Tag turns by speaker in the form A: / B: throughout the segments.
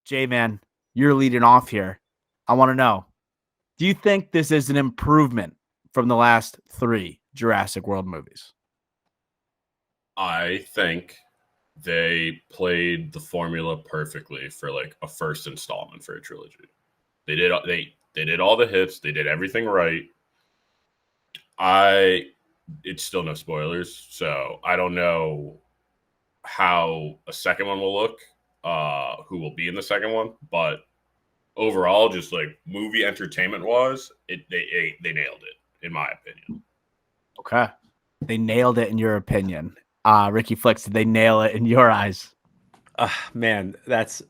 A: J-Man, you're leading off here. I want to know, do you think this is an improvement from the last three Jurassic World movies?
B: I think they played the formula perfectly for like a first installment for a trilogy. They did all the hits, they did everything right. I it's still no spoilers, so I don't know how a second one will look, who will be in the second one, but overall, just like movie entertainment wise, they nailed it in my opinion.
A: Okay. They nailed it in your opinion. Ricky Flicks, did they nail it in your eyes?
C: Man, that's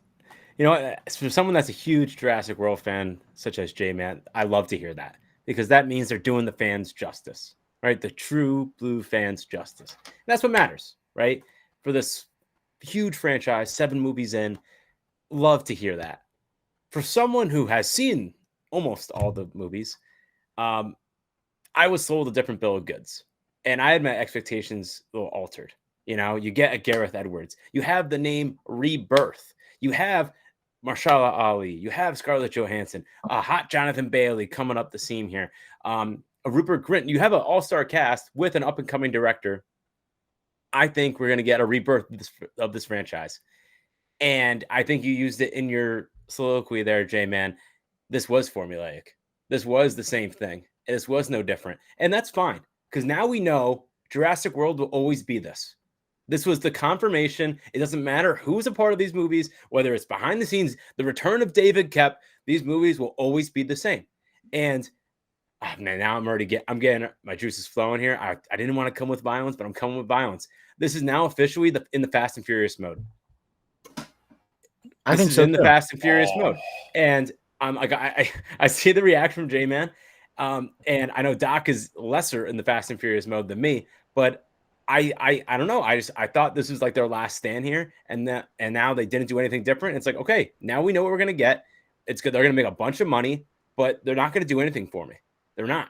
C: for someone that's a huge Jurassic World fan, such as J Man, I love to hear that because that means they're doing the fans justice, right? The true blue fans justice. And that's what matters, right? For this huge franchise, 7 movies in, love to hear that. For someone who has seen almost all the movies, um, I was sold a different bill of goods, and I had my expectations a little altered. You get a Gareth Edwards, you have the name Rebirth, you have Marshala Ali, you have Scarlett Johansson, a hot Jonathan Bailey coming up the seam here, a Rupert Grint. You have an all-star cast with an up-and-coming director. I think we're going to get a rebirth of this franchise. And I think you used it in your soliloquy there, J-Man. This was formulaic. This was the same thing. This was no different. And that's fine, because now we know Jurassic World will always be this. This was the confirmation. It doesn't matter who's a part of these movies, whether it's behind the scenes, the return of David Koepp, these movies will always be the same. And man, now I'm getting my juices flowing here. I didn't want to come with violence, but I'm coming with violence. This is now officially in the Fast and Furious mode.
A: I think so.
C: In the Fast and Furious mode. And I'm like, I see the reaction from J-Man. And I know Doc is lesser in the Fast and Furious mode than me, but I don't know. I thought this was like their last stand here, and now they didn't do anything different. It's like, okay, now we know what we're gonna get. It's good. They're gonna make a bunch of money, but they're not gonna do anything for me. They're not.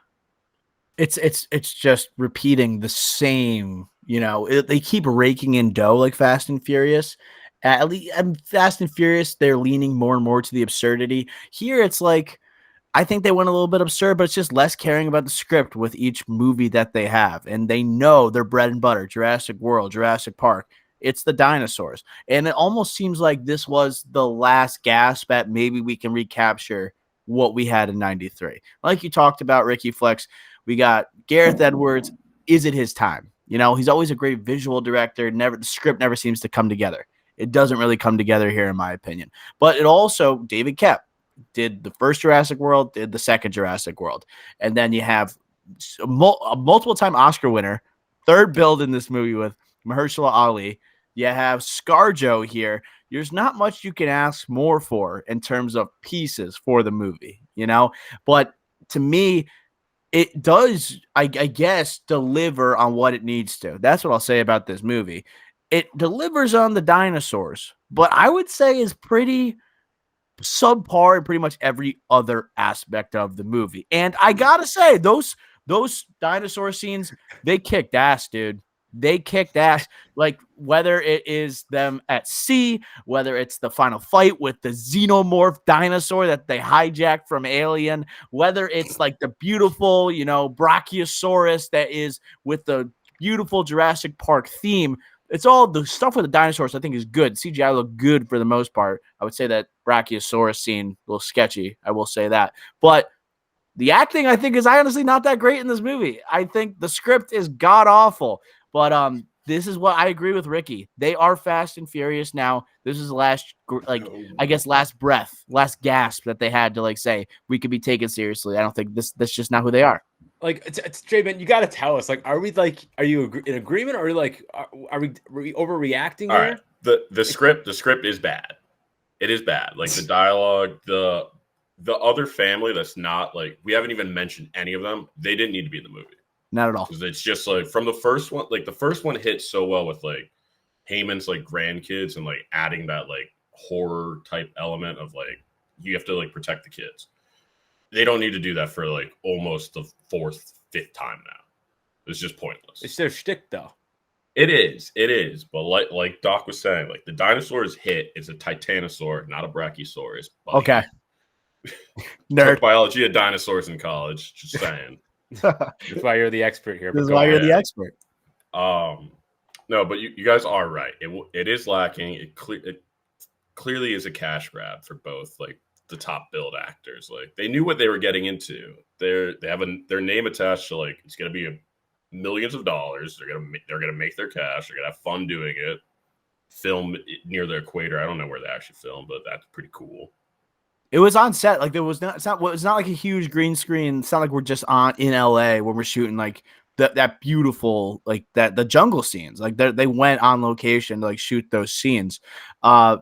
A: It's just repeating the same. They keep raking in dough like Fast and Furious. At least Fast and Furious, they're leaning more and more to the absurdity. Here, it's like, I think they went a little bit absurd, but it's just less caring about the script with each movie that they have. And they know their bread and butter, Jurassic World, Jurassic Park. It's the dinosaurs. And it almost seems like this was the last gasp at maybe we can recapture what we had in 93. Like you talked about, Ricky Flex, we got Gareth Edwards. Is it his time? He's always a great visual director. The script never seems to come together. It doesn't really come together here, in my opinion. But it also, David Koepp did the first Jurassic World, did the second Jurassic World. And then you have a multiple-time Oscar winner, third build in this movie with Mahershala Ali. You have ScarJo here. There's not much you can ask more for in terms of pieces for the movie, But to me, it does, I guess, deliver on what it needs to. That's what I'll say about this movie. It delivers on the dinosaurs, but I would say is pretty subpar in pretty much every other aspect of the movie. And I gotta say, those dinosaur scenes, they kicked ass, dude. They kicked ass. Like, whether it is them at sea, whether it's the final fight with the xenomorph dinosaur that they hijacked from Alien, whether it's like the beautiful, Brachiosaurus that is with the beautiful Jurassic Park theme. It's all the stuff with the dinosaurs I think is good. CGI looked good for the most part. I would say that Brachiosaurus scene a little sketchy. I will say that. But the acting, I think, is honestly not that great in this movie. I think the script is god-awful. But this is what I agree with Ricky. They are Fast and Furious now. This is the last, last breath, last gasp that they had to, say, we could be taken seriously. I don't think that's just not who they are.
C: Like, it's J-Man, you got to tell us, are you in agreement, or are we overreacting
B: All
C: here?
B: Right. The script is bad. It is bad. Like, the dialogue, the other family that's not, we haven't even mentioned any of them. They didn't need to be in the movie.
A: Not at all.
B: Because it's just, from the first one, the first one hit so well with, Heyman's, grandkids and, adding that, horror type element of, you have to, protect the kids. They don't need to do that for almost the 4th, 5th time now. It's just pointless.
C: It's their shtick, though.
B: It is. But like Doc was saying, like the dinosaur's hit is a titanosaur, not a brachiosaurus. Buddy.
A: Okay.
B: Took
A: Nerd.
B: biology of dinosaurs in college. Just saying.
C: That's why you're the expert here.
A: This is
C: But
A: why you're the
B: Yeah.
A: expert.
B: No, but you guys are right. It is lacking. It clearly is a cash grab for both like the top billed actors. Like they knew what they were getting into. They have their name attached to like it's going to be millions of dollars. They're gonna make their cash. They're gonna have fun doing it. Film near the equator. I don't know where they actually filmed, but that's pretty cool.
A: It was on set. Like there was not. It's not like a huge green screen. It's not like we're just in LA when we're shooting like that beautiful like the jungle scenes. Like they went on location to like shoot those scenes. I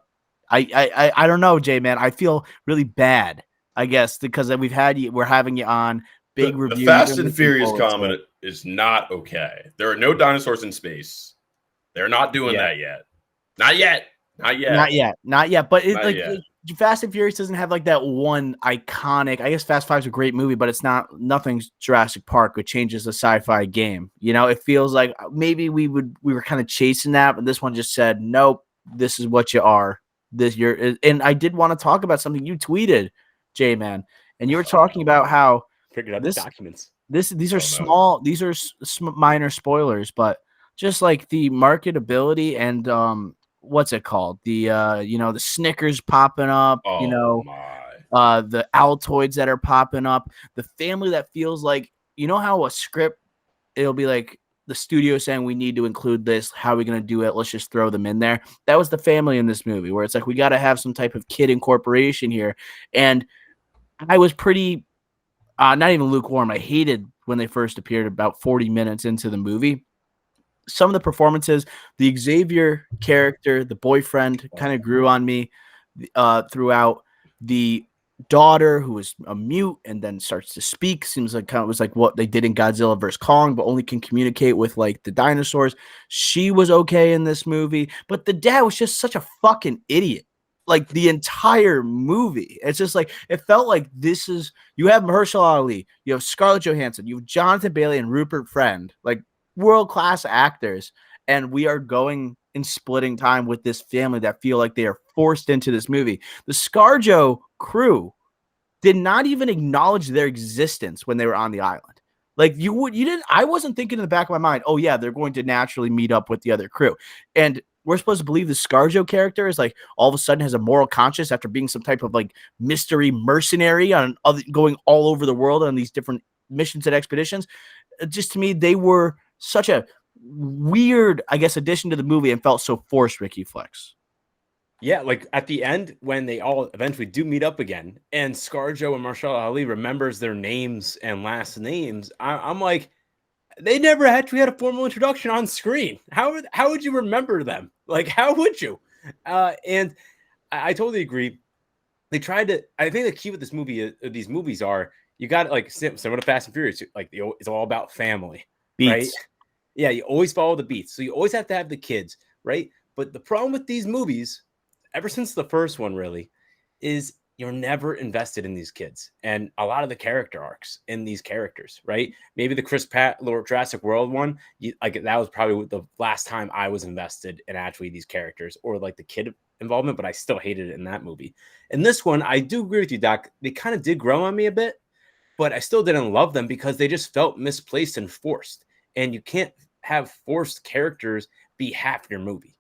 A: don't know, Jay, man. I feel really bad, I guess, because we're having you on big review.
B: The Fast and Furious comment is not okay. There are no dinosaurs in space. They're not doing that yet. Not yet. Not yet. But Fast and Furious doesn't have like that one iconic. I guess Fast Five's a great movie, but it's nothing's Jurassic Park, which changes the sci-fi game. You know, it feels like maybe we were kind of chasing that, but this one just said, nope, this is what you are. And I did want to talk about something you tweeted, Jay, man, and you were talking about how
C: figured out the documents.
A: These are small. These are minor spoilers, but just like the marketability and what's it called? The the Snickers popping up. The Altoids that are popping up. The family that feels like how a script it'll be like the studio saying we need to include this. How are we going to do it? Let's just throw them in there. That was the family in this movie where it's like we got to have some type of kid incorporation here. And I was pretty not even lukewarm. I hated when they first appeared about 40 minutes into the movie. Some of the performances, the Xavier character, the boyfriend kind of grew on me throughout. The daughter who is a mute and then starts to speak seems like was like what they did in Godzilla vs. Kong, but only can communicate with like the dinosaurs. She was okay in this movie, but the dad was just such a fucking idiot. Like the entire movie, it's just like it felt like this is you have Mahershala Ali, you have Scarlett Johansson, you have Jonathan Bailey and Rupert Friend, like world-class actors, and we are going and splitting time with this family that feel like they are forced into this movie. The ScarJo crew did not even acknowledge their existence when they were on the island. Like you didn't. I wasn't thinking in the back of my mind, oh yeah, they're going to naturally meet up with the other crew, and we're supposed to believe the ScarJo character is like all of a sudden has a moral conscience after being some type of like mystery mercenary going all over the world on these different missions and expeditions. Just to me, they were such a weird, I guess, addition to the movie and felt so forced, Ricky Flex.
C: Yeah, like at the end when they all eventually do meet up again and ScarJo and Mahershala Ali remembers their names and last names, I'm like, they never actually had a formal introduction on screen. How would you remember them? Like, how would you? And I totally agree. They tried to. I think the key with this movie, these movies are you got like similar to Fast and Furious. Like it's all about family,
A: beats.
C: Right? Yeah, you always follow the beats, so you always have to have the kids, right? But the problem with these movies, ever since the first one, really, is you're never invested in these kids and a lot of the character arcs in these characters, right? Maybe the Chris Pratt Jurassic World one, like that was probably the last time I was invested in actually these characters or like the kid involvement, but I still hated it in that movie. In this one, I do agree with you, Doc. They kind of did grow on me a bit, but I still didn't love them because they just felt misplaced and forced. And you can't have forced characters be half your movie,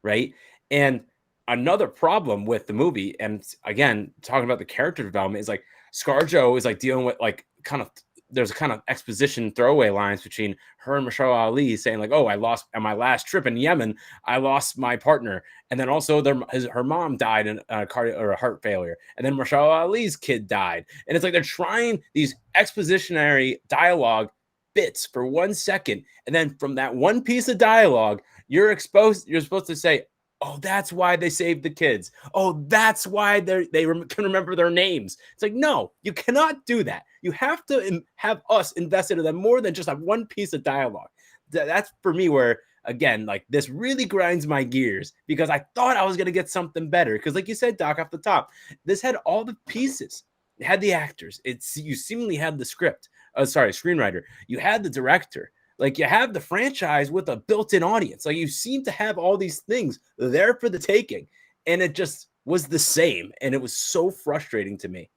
C: right? And another problem with the movie, and again, talking about the character development, is like ScarJo is like dealing with like kind of there's a kind of exposition throwaway lines between her and Mahershala Ali saying like, oh, I lost on my last trip in Yemen, I lost my partner. And then also her mom died in a cardiac or a heart failure. And then Mahershala Ali's kid died. And it's like they're trying these expositionary dialogue bits for 1 second. And then from that one piece of dialogue, you're supposed to say, oh, that's why they saved the kids. Oh, that's why they can remember their names. It's like, no, you cannot do that. You have to have us invested in them more than just have one piece of dialogue. That's for me where, again, like this really grinds my gears because I thought I was going to get something better. Because like you said, Doc, off the top, this had all the pieces. It had the actors. You seemingly had the script. Screenwriter. You had the director. Like you have the franchise with a built-in audience. Like you seem to have all these things there for the taking, and it just was the same, and it was so frustrating to me.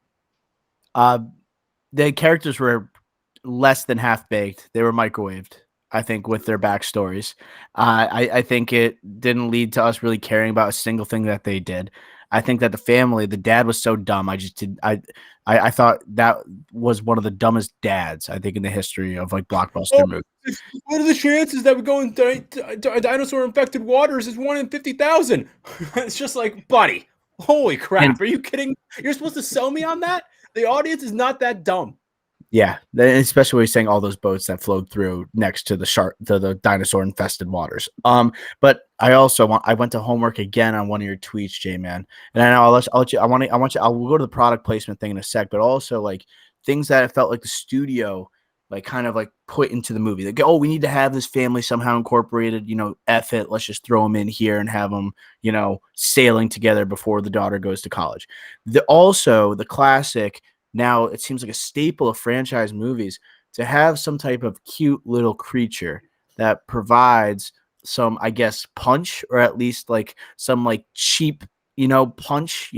A: The characters were less than half baked. They were microwaved, I think, with their backstories. I think it didn't lead to us really caring about a single thing that they did. I think that the dad was so dumb. I thought that was one of the dumbest dads, I think, in the history of like blockbuster
C: Oh,
A: movies.
C: what are the chances that we go in dinosaur infected waters is 1 in 50,000? It's just like, buddy, holy crap.
A: And
C: Are you kidding? You're supposed to sell me on that? The audience is not that dumb.
A: yeah, especially when he's saying all those boats that flowed through next to the dinosaur infested waters. But I went to homework again on one of your tweets, J Man, and I know I'll let you. I'll go to the product placement thing in a sec, but also like things that I felt like the studio like kind of like put into the movie. Like, oh, we need to have this family somehow incorporated. F it, let's just throw them in here and have them, sailing together before the daughter goes to college. Also the classic. Now it seems like a staple of franchise movies to have some type of cute little creature that provides some, I guess, punch, or at least like some like cheap, punch,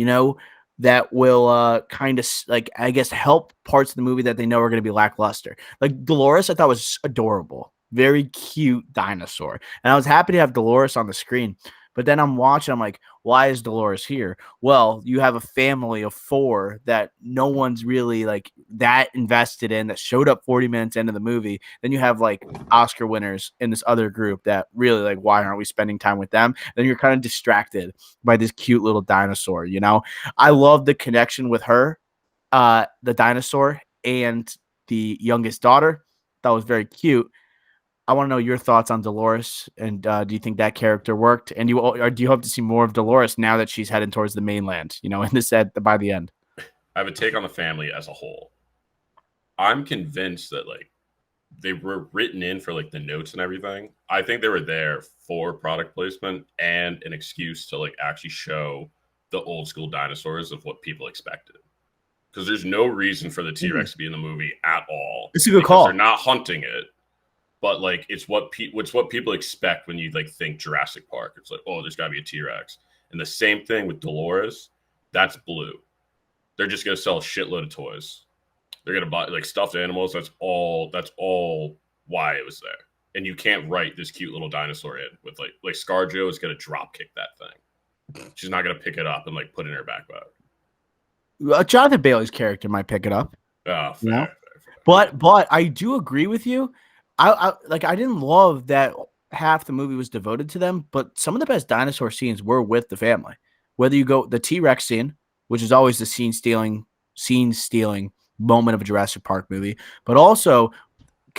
A: that will kind of like, I guess, help parts of the movie that they know are going to be lackluster. Like Dolores, I thought was adorable, very cute dinosaur, and I was happy to have Dolores on the screen. But then I'm watching, I'm like, why is Dolores here? Well, you have a family of 4 that no one's really like that invested in, that showed up 40 minutes into the movie. Then you have like Oscar winners in this other group that really like, why aren't we spending time with them? Then you're kind of distracted by this cute little dinosaur, I love the connection with her, the dinosaur, and the youngest daughter. That was very cute. I want to know your thoughts on Dolores, and do you think that character worked? And do you hope to see more of Dolores now that she's heading towards the mainland? In this by the end.
B: I have a take on the family as a whole. I'm convinced that like they were written in for like the notes and everything. I think they were there for product placement and an excuse to like actually show the old school dinosaurs of what people expected. Because there's no reason for the T-Rex to be in the movie at all.
A: It's a good call.
B: They're not hunting it. But like it's what people expect when you like think Jurassic Park. It's like, oh, there's got to be a T-Rex. And the same thing with Dolores. That's blue. They're just gonna sell a shitload of toys. They're gonna buy like stuffed animals. That's all why it was there. And you can't write this cute little dinosaur in with like ScarJo is gonna drop kick that thing. She's not gonna pick it up and like put it in her backpack.
A: Jonathan Bailey's character might pick it up.
B: Oh,
A: fair. But I do agree with you. I didn't love that half the movie was devoted to them, but some of the best dinosaur scenes were with the family. Whether you go the T-Rex scene, which is always the scene stealing moment of a Jurassic Park movie, but also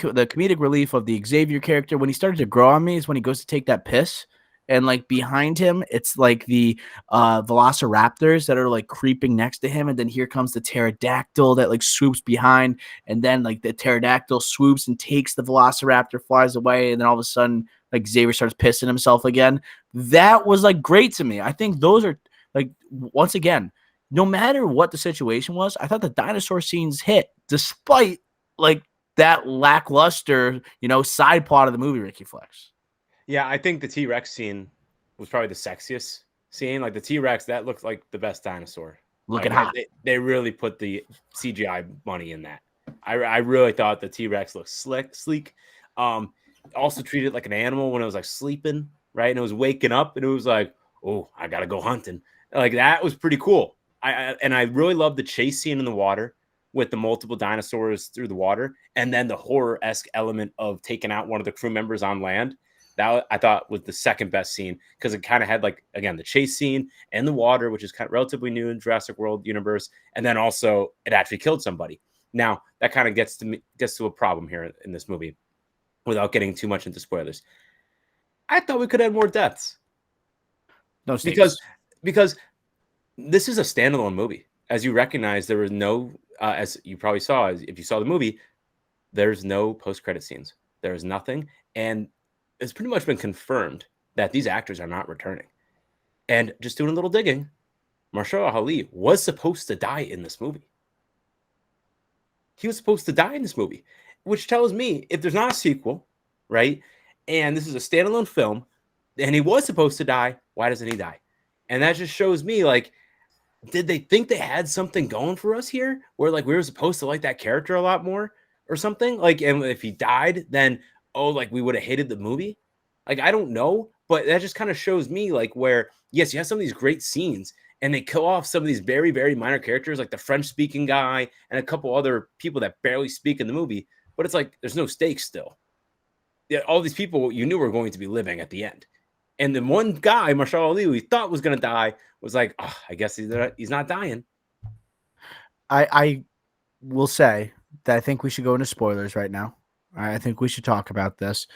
A: the comedic relief of the Xavier character when he started to grow on me is when he goes to take that piss. And like behind him, it's like the velociraptors that are like creeping next to him. And then here comes the pterodactyl that like swoops behind. And then like the pterodactyl swoops and takes the velociraptor, flies away. And then all of a sudden, like Xavier starts pissing himself again. That was like great to me. I think those are like, once again, no matter what the situation was, I thought the dinosaur scenes hit despite like that lackluster, side plot of the movie, Ricky Flex.
C: Yeah, I think the T-Rex scene was probably the sexiest scene. Like the T-Rex, that looked like the best dinosaur.
A: Looking hot.
C: They really put the CGI money in that. I really thought the T-Rex looked sleek. Also treated like an animal when it was like sleeping, right? And it was waking up and it was like, oh, I gotta go hunting. Like that was pretty cool. I really loved the chase scene in the water with the multiple dinosaurs through the water, and then the horror-esque element of taking out one of the crew members on land. That I thought was the second best scene because it kind of had like, again, the chase scene and the water, which is kind of relatively new in Jurassic World universe. And then also it actually killed somebody. Now that kind of gets to a problem here in this movie without getting too much into spoilers. I thought we could have more deaths.
A: No stakes.
C: Because this is a standalone movie. As you recognize, there was no, as you probably saw, if you saw the movie, there's no post-credit scenes. There is nothing. And it's pretty much been confirmed that these actors are not returning. And just doing a little digging, Mahershala Ali was supposed to die in this movie. He was supposed to die in this movie, which tells me if there's not a sequel, right? And this is a standalone film, and he was supposed to die. Why doesn't he die? And that just shows me, like, did they think they had something going for us here, where like we were supposed to like that character a lot more or something? Like, and if he died, then like we would have hated the movie. Like, I don't know, but that just kind of shows me like where yes, you have some of these great scenes, and they kill off some of these very, very minor characters, like the French speaking guy and a couple other people that barely speak in the movie. But it's like there's no stakes still. Yeah, all these people you knew were going to be living at the end. And then one guy, Marshall Ali, who he thought was going to die, was like, oh, I guess he's not dying.
A: I will say that I think we should go into spoilers right now. I think we should talk about this.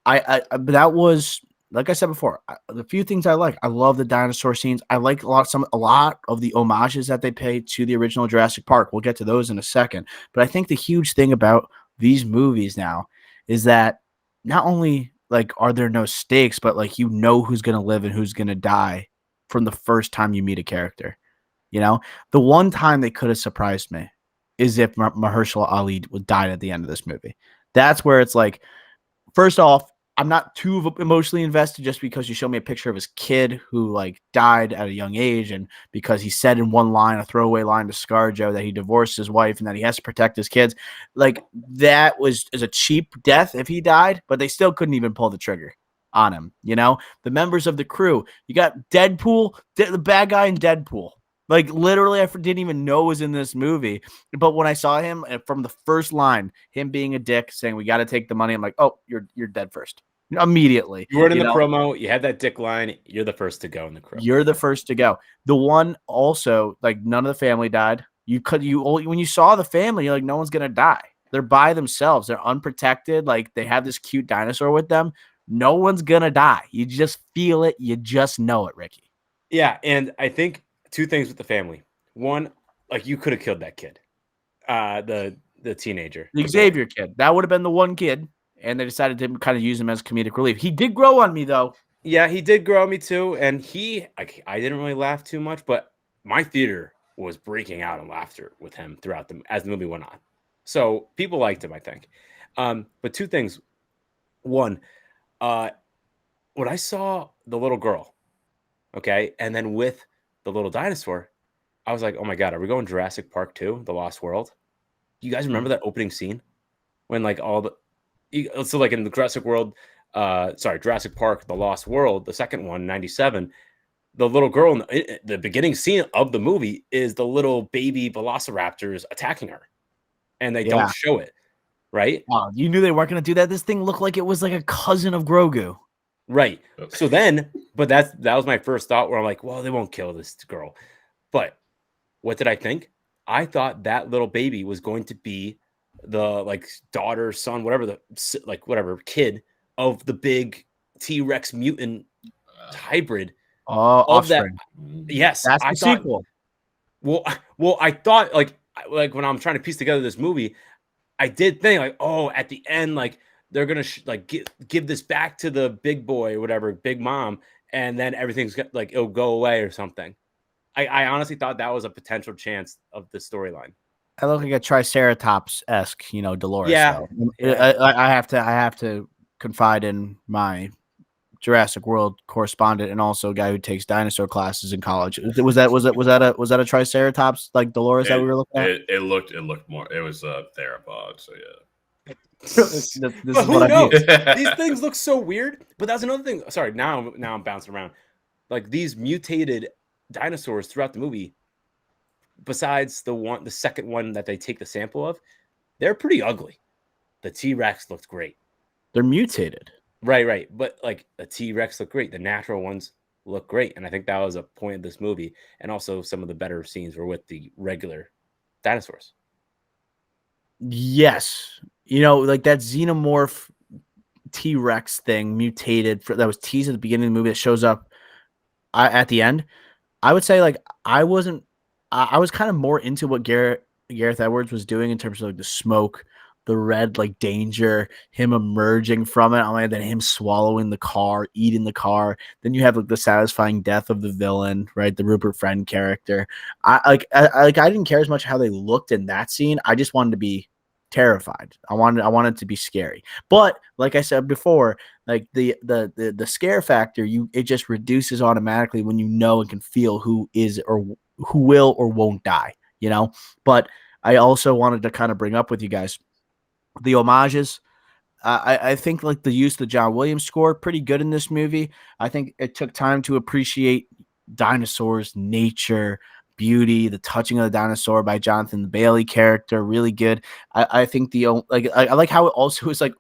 A: But that was, like I said before, the few things I like. I love the dinosaur scenes. I like a lot of the homages that they pay to the original Jurassic Park. We'll get to those in a second. But I think the huge thing about these movies now is that not only like are there no stakes, but like you know who's gonna live and who's gonna die from the first time you meet a character. You know, the one time they could have surprised me is if Mahershala Ali died at the end of this movie. That's where it's like, first off, I'm not too emotionally invested just because you show me a picture of his kid who like died at a young age, and because he said in one line, a throwaway line to ScarJo, that he divorced his wife and that he has to protect his kids. Like that is a cheap death if he died, but they still couldn't even pull the trigger on him. You know, the members of the crew, you got Deadpool, the bad guy in Deadpool. Like literally, I didn't even know was in this movie. But when I saw him from the first line, him being a dick, saying we got to take the money, I'm like, oh, you're dead first immediately.
C: You weren't in the promo. You had that dick line. You're the first to go in the crew.
A: You're the first to go. The one also, like none of the family died. When you saw the family, you're like, no one's gonna die. They're by themselves. They're unprotected. Like they have this cute dinosaur with them. No one's gonna die. You just feel it. You just know it, Ricky.
C: Yeah, and I think two things with the family. One, like you could have killed that kid, the teenager,
A: the Xavier kid. That would have been the one kid, and they decided to kind of use him as comedic relief. He did grow on me though.
C: Yeah, he did grow on me too, and I didn't really laugh too much, but my theater was breaking out in laughter with him throughout as the movie went on. So people liked him, I think. But two things. One, when I saw the little girl, okay, and then with the little dinosaur, I was like, oh my God, are we going Jurassic Park 2, The Lost World? Do you guys remember that opening scene? When like so like in the Jurassic Park, The Lost World, the second one, 97, the little girl in the beginning scene of the movie is the little baby velociraptors attacking her. And they don't show it, right?
A: Oh, you knew they weren't going to do that. This thing looked like it was like a cousin of Grogu.
C: Right. So then, but that was my first thought where I'm like, well, they won't kill this girl. But what did I think? I thought that little baby was going to be the like daughter, son, whatever kid of the big T-Rex mutant hybrid.
A: Of offspring.
C: That. Yes.
A: That's the sequel.
C: Well, I thought like when I'm trying to piece together this movie, I did think like, oh, at the end, like they're gonna give this back to the big boy or whatever, big mom, and then everything's like it'll go away or something. I honestly thought that was a potential chance of the storyline.
A: I look like a Triceratops-esque, Dolores.
C: Yeah,
A: I have to confide in my Jurassic World correspondent and also a guy who takes dinosaur classes in college. Was that a Triceratops like Dolores that we were looking at?
B: It looked more. It was a theropod. So yeah.
A: This is
C: but
A: what I mean.
C: These things look so weird. But that's another thing. Sorry, now I'm bouncing around. Like these mutated dinosaurs throughout the movie, besides the second one that they take the sample of, they're pretty ugly. The T-Rex looked great.
A: They're mutated.
C: Right. But like the T-Rex look great. The natural ones look great. And I think that was a point of this movie. And also some of the better scenes were with the regular dinosaurs.
A: Yes. Like that xenomorph T-Rex thing mutated that was teased at the beginning of the movie that shows up at the end. I would say like I was kind of more into what Gareth Edwards was doing in terms of like the smoke, the red like danger, him emerging from it, and then him swallowing the car, eating the car. Then you have like the satisfying death of the villain, right? The Rupert Friend character. I didn't care as much how they looked in that scene. I just wanted to be terrified. I wanted it to be scary. But like I said before, like the scare factor, it just reduces automatically when you know and can feel who is or who will or won't die, you know? But I also wanted to kind of bring up with you guys the homages. I think like the use of the John Williams score, pretty good in this movie. I think it took time to appreciate dinosaurs, nature, beauty, the touching of the dinosaur by Jonathan Bailey character, really good. I think I like how it also is like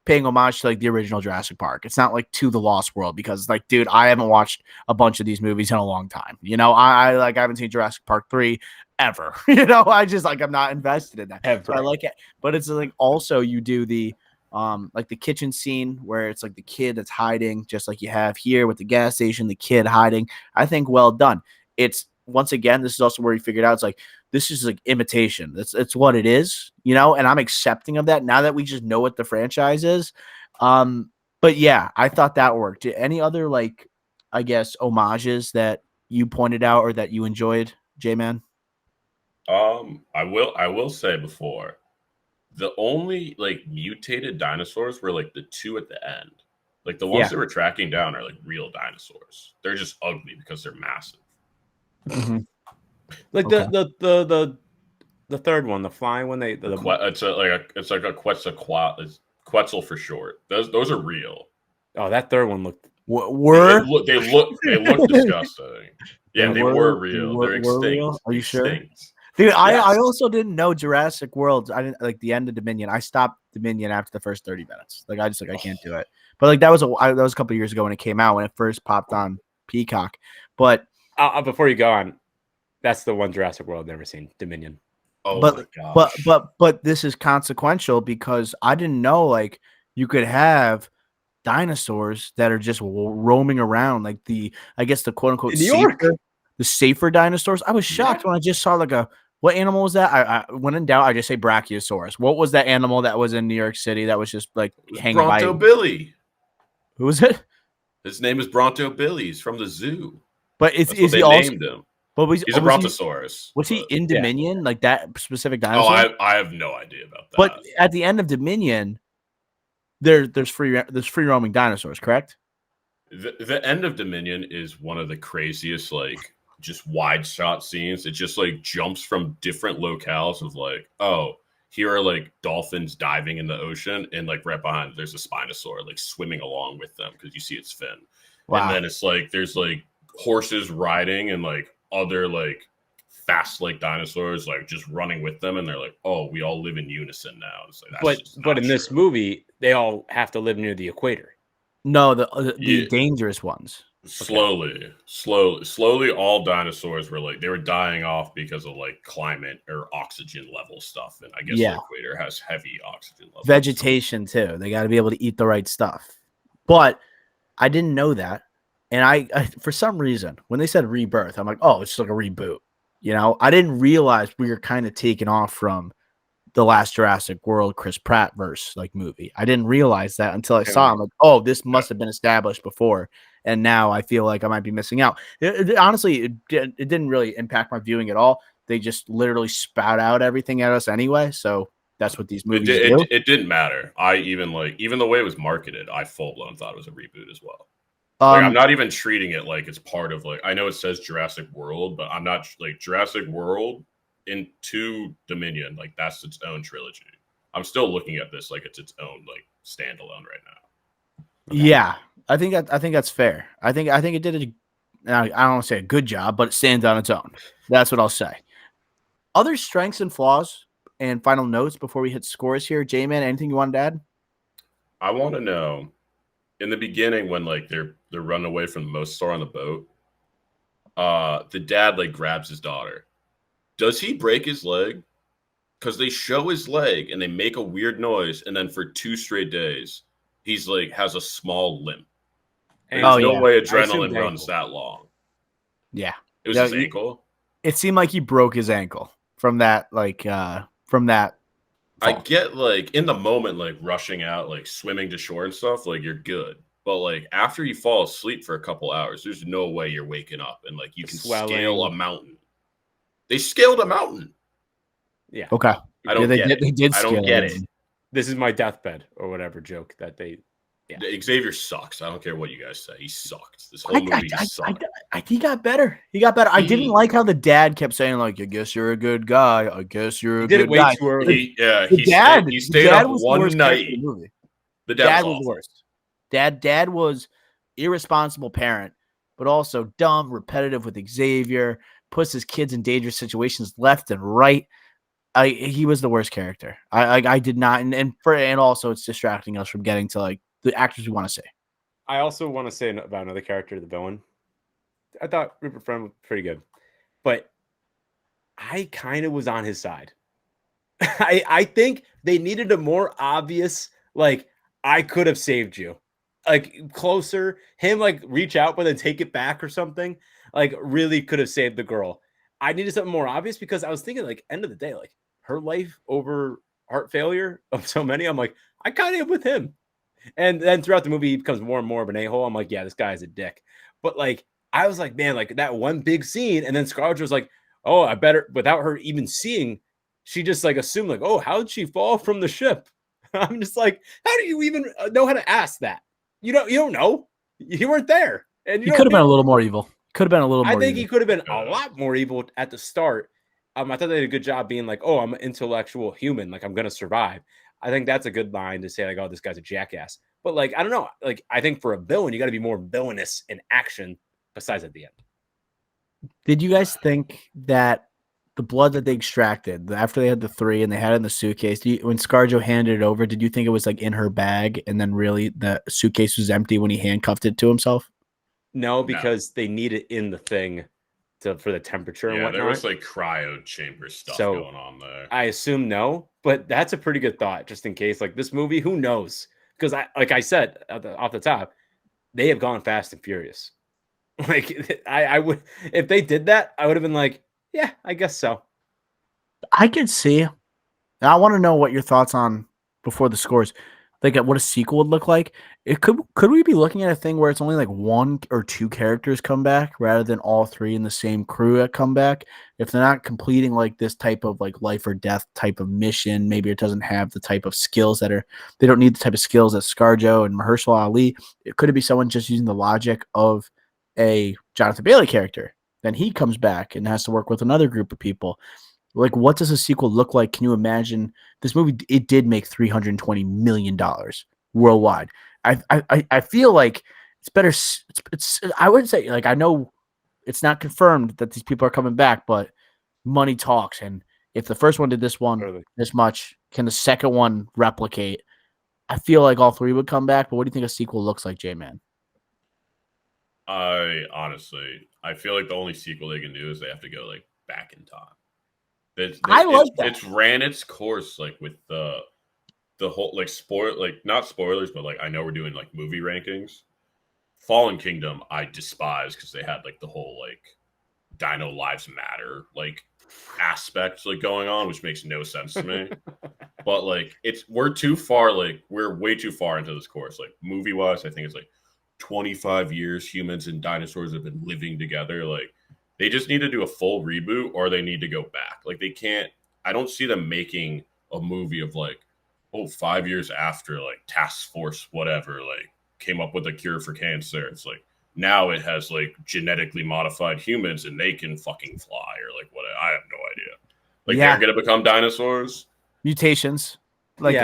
A: paying homage to like the original Jurassic Park. It's not like to the Lost World because like, dude, I haven't watched a bunch of these movies in a long time. You know, I haven't seen Jurassic Park 3 ever. You know, I just like I'm not invested in that.
C: Ever.
A: So I like it, but it's like also you do the like the kitchen scene where it's like the kid that's hiding, just like you have here with the gas station, the kid hiding. I think well done. It's once again, this is also where he figured out it's like this is like imitation. It's what it is, you know, and I'm accepting of that now that we just know what the franchise is. But yeah, I thought that worked. Any other like I guess homages that you pointed out or that you enjoyed, J-Man?
B: I will say before the only like mutated dinosaurs were like the two at the end. Like the ones that were tracking down are like real dinosaurs. They're just ugly because they're massive.
A: Mm-hmm.
C: Like the third one, the flying one.
B: It's like a Quetzal for short. Those are real.
C: Oh, that third one looked.
B: They look disgusting. Yeah, they were real. They're extinct.
A: Real? Are you sure?
B: Dude,
A: yes. I also didn't know Jurassic World. I didn't like the end of Dominion. I stopped Dominion after the first 30 minutes. Like I can't do it. But like that was a couple years ago when it came out, when it first popped on Peacock. But
C: before you go on, that's the one Jurassic World I've never seen, Dominion.
B: Oh my gosh.
A: But this is consequential because I didn't know like you could have dinosaurs that are just roaming around, like the quote unquote safer dinosaurs. I was shocked when I just saw like what animal was that? I when in doubt, I just say Brachiosaurus. What was that animal that was in New York City that was just like hanging
B: Bronto Billy?
A: Who was it?
B: His name is Bronto Billy. He's from the zoo.
A: But is
B: he
A: also
B: named him?
A: But
B: he's a Brontosaurus.
A: Was he in Dominion, like that specific dinosaur?
B: Oh, I have no idea about that.
A: But at the end of Dominion, there's free roaming dinosaurs, correct?
B: The end of Dominion is one of the craziest, like just wide shot scenes. It just like jumps from different locales of like, oh, here are like dolphins diving in the ocean, and like right behind there's a Spinosaur like swimming along with them because you see its fin. Wow. And then it's like there's like horses riding and like other like fast like dinosaurs like just running with them, and they're like, oh, we all live in unison now. It's like,
C: but in this movie, they all have to live near the equator.
A: No, the dangerous ones.
B: Slowly, all dinosaurs were like they were dying off because of like climate or oxygen level stuff, and I guess the equator has heavy oxygen levels.
A: Vegetation too. They got to be able to eat the right stuff. But I didn't know that, and I for some reason when they said Rebirth, I'm like, oh, it's just like a reboot. You know, I didn't realize we were kind of taken off from the last Jurassic World Chris Pratt verse like movie. I didn't realize that until I saw him. Like, oh, this must have been established before. And now I feel like I might be missing out. Honestly, it didn't really impact my viewing at all. They just literally spout out everything at us anyway. So that's what these movies do.
B: It didn't matter. I even the way it was marketed, I full blown thought it was a reboot as well. Like, I'm not even treating it like it's part of like, I know it says Jurassic World, but I'm not like Jurassic World into Dominion. Like that's its own trilogy. I'm still looking at this like it's its own like standalone right now.
A: Okay. Yeah. I think that's fair. I think it did I don't want to say a good job, but it stands on its own. That's what I'll say. Other strengths and flaws and final notes before we hit scores here. J-Man, anything you wanted to add?
B: I want to know in the beginning when like they're running away from the Mosasaur on the boat, the dad like grabs his daughter. Does he break his leg? Because they show his leg and they make a weird noise, and then for 2 straight days, he's like has a small limp. There's no way adrenaline runs that long.
A: Yeah.
B: It was his ankle.
A: It seemed like he broke his ankle from that, like, from that.
B: Fall. I get, like, in the moment, like, rushing out, like, swimming to shore and stuff, like, you're good. But, like, after you fall asleep for a couple hours, there's no way you're waking up and, like, you can scale a mountain. They scaled a mountain.
C: Yeah.
A: Okay.
B: I don't get it.
A: They did
B: I don't
A: scale
B: get
A: it.
B: it.
C: This is my deathbed or whatever joke that they.
B: Yeah. Xavier sucks. I don't care what you guys say. He sucked. This whole movie sucked.
A: He got better. He got better. I didn't like how the dad kept saying, like, I guess you're a good guy. I guess you're a
C: did
A: good
C: it way
A: guy.
C: too early.
B: He stayed up one night.
A: The dad was the worst. Dad was irresponsible parent, but also dumb, repetitive with Xavier, puts his kids in dangerous situations left and right. He was the worst character. I did not, and also it's distracting us from getting to like the actors we want to see.
C: I also want to say about another character, the villain. I thought Rupert Friend was pretty good, but I kind of was on his side. I think they needed a more obvious, like, I could have saved you, like closer him, like reach out but then take it back or something. Like really could have saved the girl. I needed something more obvious because I was thinking, like, end of the day, like her life over heart failure of so many. I'm like, I kind of am with him. And then throughout the movie, he becomes more and more of an a-hole. I'm like, yeah, this guy's a dick. But like, I was like, man, like that one big scene. And then Scarlett was like, oh, I better, without her even seeing, she just like assumed like, oh, how did she fall from the ship? I'm just like, how do you even know how to ask that? You don't know. You weren't there. And
A: he could have been a little more evil. Could have been a little more.
C: I think
A: evil.
C: He could have been a lot more evil at the start. I thought they did a good job being like, oh, I'm an intellectual human. Like, I'm going to survive. I think that's a good line to say, like, oh, this guy's a jackass. But, like, I don't know. Like, I think for a villain, you got to be more villainous in action besides at the end.
A: Did you guys think that the blood that they extracted after they had the 3 and they had it in the suitcase, when ScarJo handed it over, did you think it was, like, in her bag and then really the suitcase was empty when he handcuffed it to himself?
C: No, because they need it in the thing for the temperature and whatnot.
B: There was like cryo chamber stuff going on there.
C: I assume no, but that's a pretty good thought just in case. Like this movie, who knows? Because like I said off the top, they have gone fast and furious. Like I would, if they did that, I would have been like, yeah, I guess so.
A: I could see. I want to know what your thoughts on before the scores, like what a sequel would look like. It could we be looking at a thing where it's only like 1 or 2 characters come back rather than all 3 in the same crew that come back? If they're not completing like this type of like life or death type of mission, maybe it doesn't have the type of skills they don't need the type of skills that ScarJo and Mahershala Ali. Could it be someone just using the logic of a Jonathan Bailey character? Then he comes back and has to work with another group of people. Like, what does a sequel look like? Can you imagine this movie? It did make $320 million worldwide. I feel like it's better. It's I wouldn't say, like, I know it's not confirmed that these people are coming back, but money talks. And if the first one did this much, can the second one replicate? I feel like all 3 would come back. But what do you think a sequel looks like, J-Man?
B: I feel like the only sequel they can do is they have to go like back in time.
A: I like that.
B: It's ran its course, like with the whole like not spoilers, but like I know we're doing like movie rankings. Fallen Kingdom I despise because they had like the whole like Dino Lives Matter like aspect like going on, which makes no sense to me. But like we're too far, like we're way too far into this course. Like movie wise, I think it's like 25 years humans and dinosaurs have been living together. Like they just need to do a full reboot or they need to go back. Like they can't, I don't see them making a movie of like, 5 years after like Task Force, whatever, like came up with a cure for cancer. It's like, now it has like genetically modified humans and they can fucking fly or like what, I have no idea. Like they're going to become dinosaurs.
A: Mutations.
B: Like,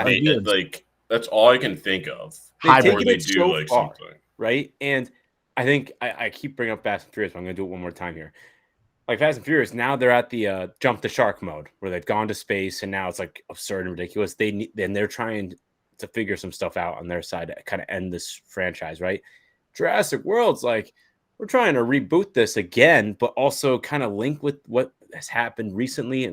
B: like that's all I can think of.
C: They've taken it so far, something. Right? And I think I keep bringing up Fast and Furious, but I'm going to do it one more time here. Like Fast and Furious, now they're at the jump the shark mode where they've gone to space and now it's like absurd and ridiculous. They're trying to figure some stuff out on their side to kind of end this franchise, right? Jurassic World's like, we're trying to reboot this again, but also kind of link with what has happened recently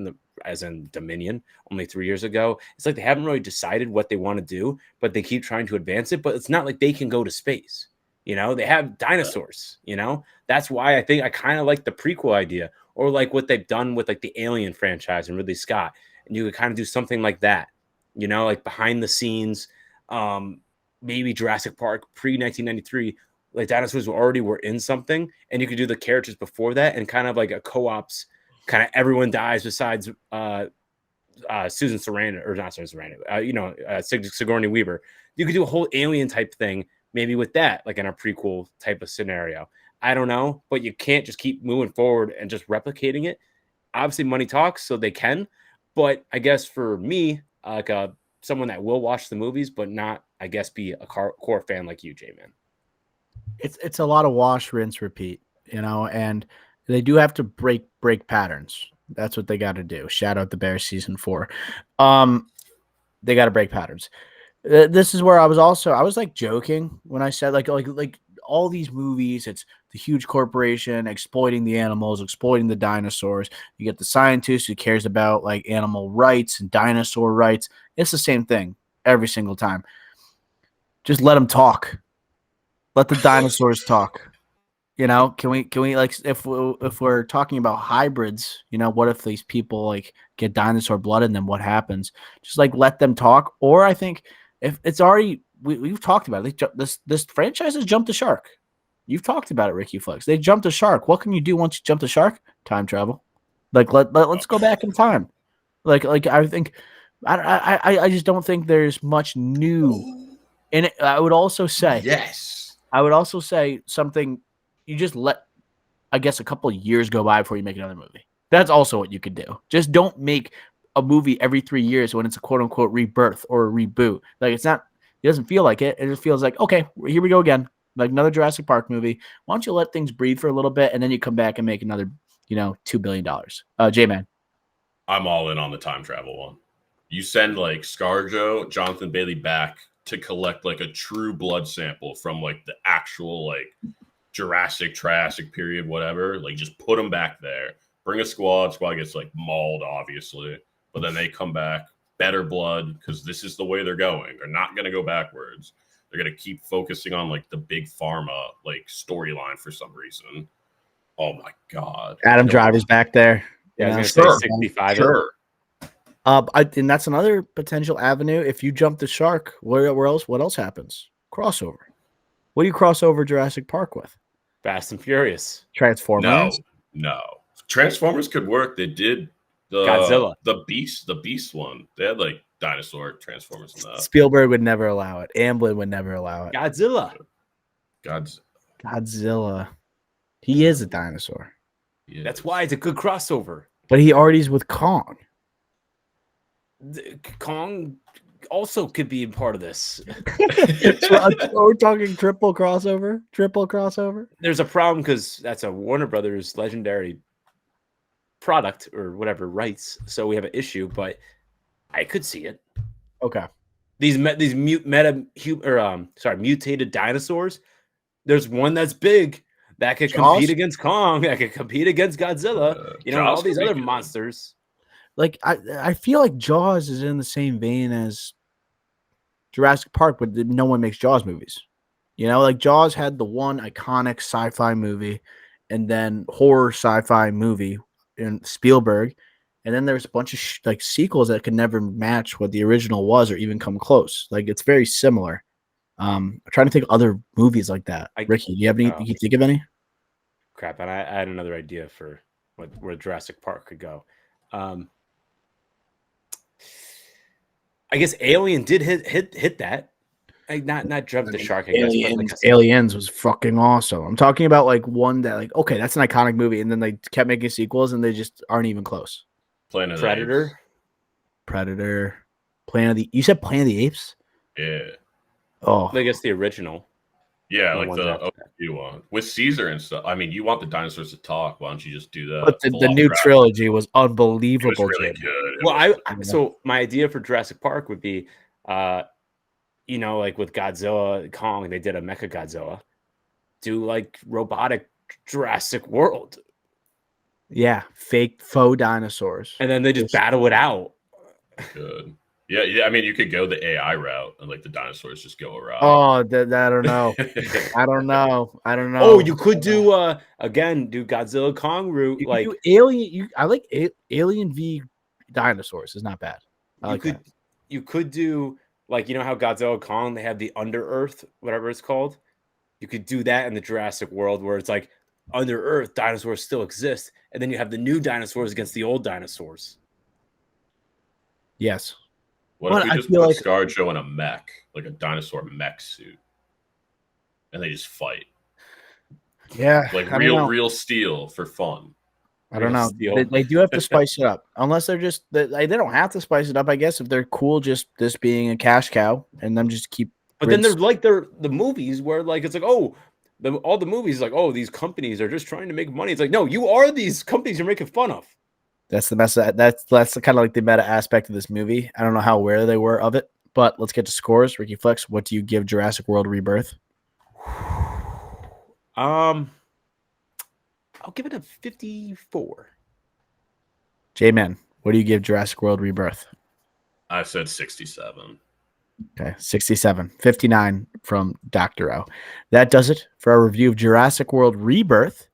C: as in Dominion only 3 years ago. It's like they haven't really decided what they want to do, but they keep trying to advance it. But it's not like they can go to space. You know, they have dinosaurs, you know, that's why I think I kind of like the prequel idea or like what they've done with like the Alien franchise and Ridley Scott. And you could kind of do something like that, you know, like behind the scenes, maybe Jurassic Park pre-1993, like dinosaurs already were in something and you could do the characters before that and kind of like a co-ops, kind of everyone dies besides Susan Sarandon, or not Susan Sarandon, Sigourney Weaver. You could do a whole alien type thing, maybe with that, like in a prequel type of scenario. I don't know, but you can't just keep moving forward and just replicating it. Obviously, money talks, so they can. But I guess for me, like someone that will watch the movies, but not, I guess, be a core fan like you, J-Man.
A: It's a lot of wash, rinse, repeat, and they do have to break patterns. That's what they got to do. Shout out the Bears season 4. They got to break patterns. This is where I was like joking when I said like all these movies, it's the huge corporation exploiting the animals, exploiting the dinosaurs. You get the scientist who cares about like animal rights and dinosaur rights. It's the same thing every single time. Just let them talk. Let the dinosaurs talk. Can we like if we're talking about hybrids, what if these people like get dinosaur blood in them? What happens? Just like let them talk. Or I think if it's already we've talked about it. This franchise has jumped the shark. You've talked about it, Ricky Flex. They jumped the shark. What can you do once you jump the shark? Time travel. Like let's go back in time. Like I think I just don't think there's much new in it. I would also say something. You just let, I guess, a couple of years go by before you make another movie. That's also what you could do. Just don't make a movie every 3 years when it's a quote unquote rebirth or a reboot. Like it's not. It doesn't feel like it. It just feels like, okay, here we go again. Like another Jurassic Park movie. Why don't you let things breathe for a little bit and then you come back and make another, $2 billion. J-Man.
B: I'm all in on the time travel one. You send like ScarJo, Jonathan Bailey back to collect like a true blood sample from like the actual like Jurassic, Triassic period, whatever. Like just put them back there. Bring a squad. Squad gets like mauled, obviously, but then they come back. Better blood, because this is the way they're going. They're not going to go backwards. They're going to keep focusing on like the big pharma like storyline for some reason. Oh my god,
A: Adam Driver's back there.
C: Yeah, I was going to say 65.
B: Sure.
A: And that's another potential avenue. If you jump the shark, where else? What else happens? Crossover. What do you cross over Jurassic Park with?
C: Fast and Furious.
A: Transformers.
B: No. Transformers could work. They did.
C: Godzilla.
B: The Beast one. They had like dinosaur Transformers in that.
A: Spielberg would never allow it. Amblin would never allow it.
B: Godzilla.
A: He is a dinosaur.
C: That's why it's a good crossover.
A: But he already is with Kong.
C: Kong also could be a part of this.
A: We're talking triple crossover.
C: There's a problem because that's a Warner Brothers legendary product or whatever rights, so we have an issue. But I could see it.
A: Okay.
C: These mutated dinosaurs. There's one that's big that could compete against Kong. That could compete against Godzilla. All these other monsters.
A: Like I feel like Jaws is in the same vein as Jurassic Park, but no one makes Jaws movies. Like Jaws had the one iconic sci-fi movie and then horror sci-fi movie in Spielberg. And then there's a bunch of sequels that could never match what the original was or even come close. Like it's very similar. I'm trying to think of other movies like that. Ricky, do you have any? Can you think of any?
C: Crap, and I had another idea for where Jurassic Park could go. I guess Alien did hit that. Like not jump the shark. I guess.
A: Aliens was fucking awesome. I'm talking about like one that like okay, that's an iconic movie, and then they kept making sequels, and they just aren't even close.
C: Predator.
A: You said Planet of the Apes?
B: Yeah.
A: Oh,
C: I guess the original.
B: Yeah, like the OG one with Caesar and stuff. I mean, you want the dinosaurs to talk? Why don't you just do that?
A: But the new trilogy was unbelievable.
B: It was really good.
C: Well, so my idea for Jurassic Park would be, like with Godzilla, Kong, they did a Mecha Godzilla. Do like robotic Jurassic World.
A: Yeah, faux dinosaurs,
C: and then they just battle it out.
B: Good. Yeah. I mean, you could go the AI route, and like the dinosaurs just go around.
A: Oh, I don't know. I don't know.
C: Oh, you could do do Godzilla Kong route.
A: You like do Alien. I like Alien v Dinosaurs. Is not bad.
C: You could do like how Godzilla Kong they have the Under Earth, whatever it's called. You could do that in the Jurassic World where it's like under Earth dinosaurs still exist, and then you have the new dinosaurs against the old dinosaurs.
A: Yes.
B: What
A: Well,
B: if we
A: I
B: just
A: feel
B: put
A: like
B: ScarJo in a mech, like a dinosaur mech suit, and they just fight
A: yeah,
B: like
A: I don't know.
B: real steel for fun?
A: I don't
C: Real
A: know.
C: steel.
A: They do have to spice it up, unless they're just they don't have to spice it up. I guess if they're cool, just this being a cash cow, and them just keep.
C: But then they're like the movies where like it's like, oh, all the movies like, oh, these companies are just trying to make money. It's like, no, you are these companies you're making fun of.
A: That's the mess. That's the kind of like the meta aspect of this movie. I don't know how aware they were of it, but let's get to scores. Ricky Flex, what do you give Jurassic World Rebirth?
C: I'll give it a 54.
A: J-Man, what do you give Jurassic World Rebirth?
B: I said 67.
A: Okay, 67, 59 from Dr. O. That does it for our review of Jurassic World Rebirth.